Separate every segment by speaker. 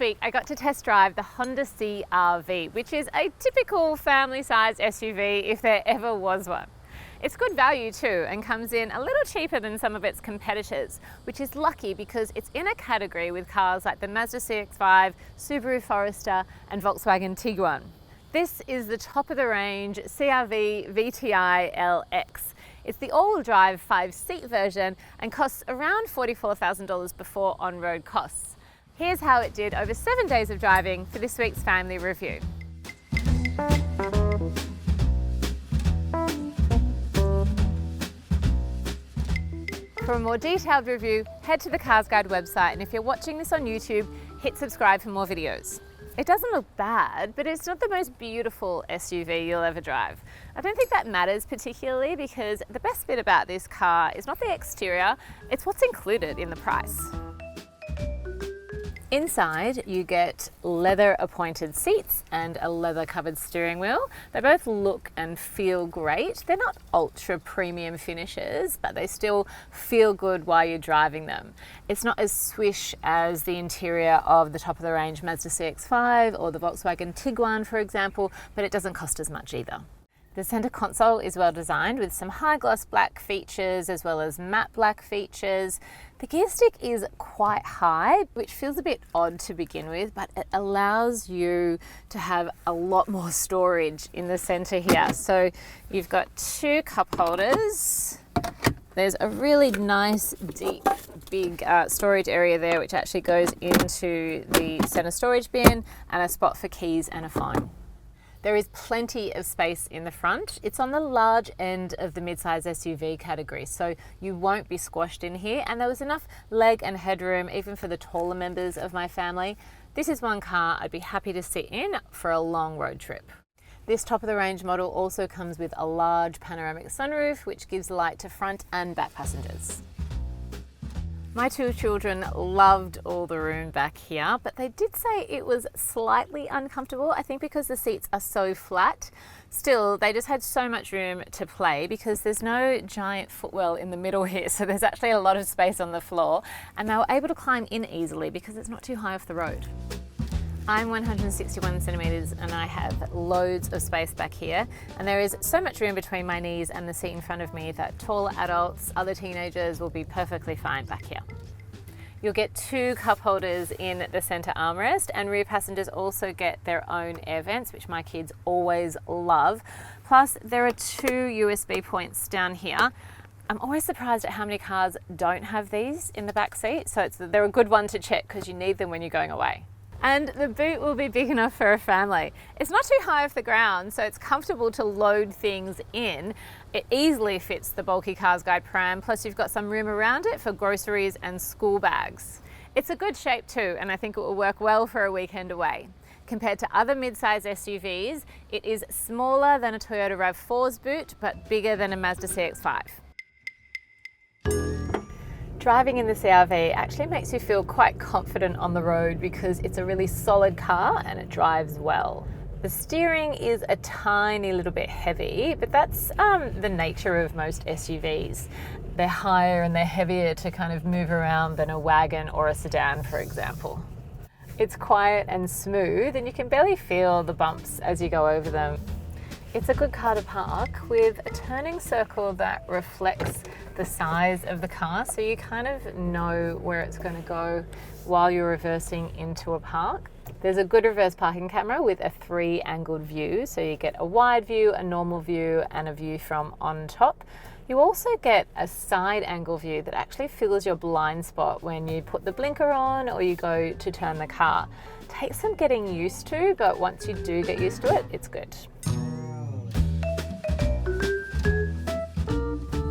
Speaker 1: week I got to test drive the Honda CR-V, which is a typical family-sized SUV if there ever was one. It's good value too and comes in a little cheaper than some of its competitors, which is lucky because it's in a category with cars like the Mazda CX-5, Subaru Forester and Volkswagen Tiguan. This is the top-of-the-range CR-V VTi-LX. It's the all-wheel drive 5-seat version and costs around $44,000 before on-road costs. Here's how it did over 7 days of driving for this week's family review. For a more detailed review, head to the CarsGuide website, and if you're watching this on YouTube, hit subscribe for more videos. It doesn't look bad, but it's not the most beautiful SUV you'll ever drive. I don't think that matters particularly because the best bit about this car is not the exterior, it's what's included in the price. Inside, you get leather appointed seats and a leather covered steering wheel. They both look and feel great. They're not ultra premium finishes, but they still feel good while you're driving them. It's not as swish as the interior of the top of the range Mazda CX-5 or the Volkswagen Tiguan, for example, but it doesn't cost as much either. The center console is well designed with some high gloss black features as well as matte black features. The gear stick is quite high, which feels a bit odd to begin with, but it allows you to have a lot more storage in the center here. So you've got 2 cup holders. There's a really nice, deep, big storage area there, which actually goes into the center storage bin, and a spot for keys and a phone. There is plenty of space in the front. It's on the large end of the mid-size SUV category, so you won't be squashed in here, and there was enough leg and headroom even for the taller members of my family. This is one car I'd be happy to sit in for a long road trip. This top-of-the-range model also comes with a large panoramic sunroof, which gives light to front and back passengers. My 2 children loved all the room back here, but they did say it was slightly uncomfortable, I think because the seats are so flat. Still, they just had so much room to play because there's no giant footwell in the middle here, so there's actually a lot of space on the floor, and they were able to climb in easily because it's not too high off the road. I'm 161 centimeters and I have loads of space back here, and there is so much room between my knees and the seat in front of me that taller adults, other teenagers will be perfectly fine back here. You'll get 2 cup holders in the center armrest, and rear passengers also get their own air vents, which my kids always love. Plus there are 2 USB points down here. I'm always surprised at how many cars don't have these in the back seat, so they're a good one to check because you need them when you're going away. And the boot will be big enough for a family. It's not too high off the ground, so it's comfortable to load things in. It easily fits the bulky CarsGuide pram, plus you've got some room around it for groceries and school bags. It's a good shape too, and I think it will work well for a weekend away. Compared to other mid-size SUVs, it is smaller than a Toyota RAV4's boot, but bigger than a Mazda CX-5. Driving in the CR-V actually makes you feel quite confident on the road because it's a really solid car and it drives well. The steering is a tiny little bit heavy, but that's the nature of most SUVs. They're higher and they're heavier to kind of move around than a wagon or a sedan, for example. It's quiet and smooth, and you can barely feel the bumps as you go over them. It's a good car to park with a turning circle that reflects the size of the car, so you kind of know where it's going to go while you're reversing into a park. There's a good reverse parking camera with a 3-angled view, so you get a wide view, a normal view and a view from on top. You also get a side angle view that actually fills your blind spot when you put the blinker on or you go to turn the car. Takes some getting used to, but once you do get used to it, it's good.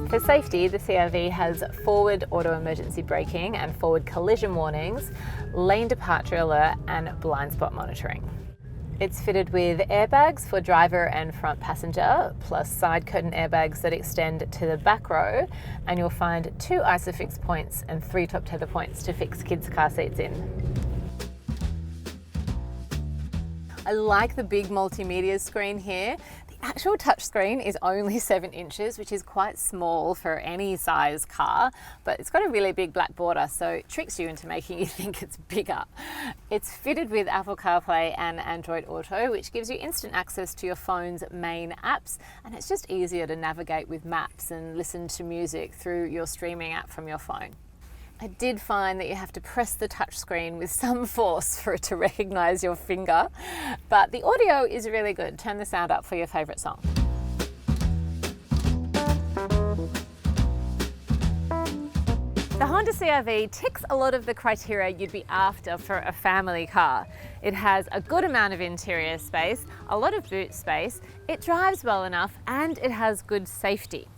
Speaker 1: For safety, the CR-V has forward auto emergency braking and forward collision warnings, lane departure alert and blind spot monitoring. It's fitted with airbags for driver and front passenger, plus side curtain airbags that extend to the back row, and you'll find 2 ISOFIX points and 3 top tether points to fix kids' car seats in. I like the big multimedia screen here. The actual touchscreen is only 7 inches, which is quite small for any size car, but it's got a really big black border, so it tricks you into making you think it's bigger. It's fitted with Apple CarPlay and Android Auto, which gives you instant access to your phone's main apps, and it's just easier to navigate with maps and listen to music through your streaming app from your phone. I did find that you have to press the touchscreen with some force for it to recognise your finger, but the audio is really good. Turn the sound up for your favourite song. The Honda CR-V ticks a lot of the criteria you'd be after for a family car. It has a good amount of interior space, a lot of boot space, it drives well enough, and it has good safety.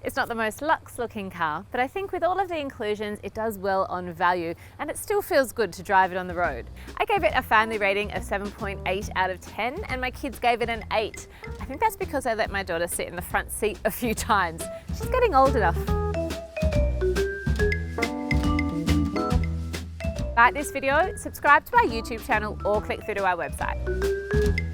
Speaker 1: It's not the most luxe looking car, but I think with all of the inclusions, it does well on value, and it still feels good to drive it on the road. I gave it a family rating of 7.8 out of 10, and my kids gave it an 8. I think that's because I let my daughter sit in the front seat a few times. She's getting old enough. Like this video, subscribe to our YouTube channel, or click through to our website.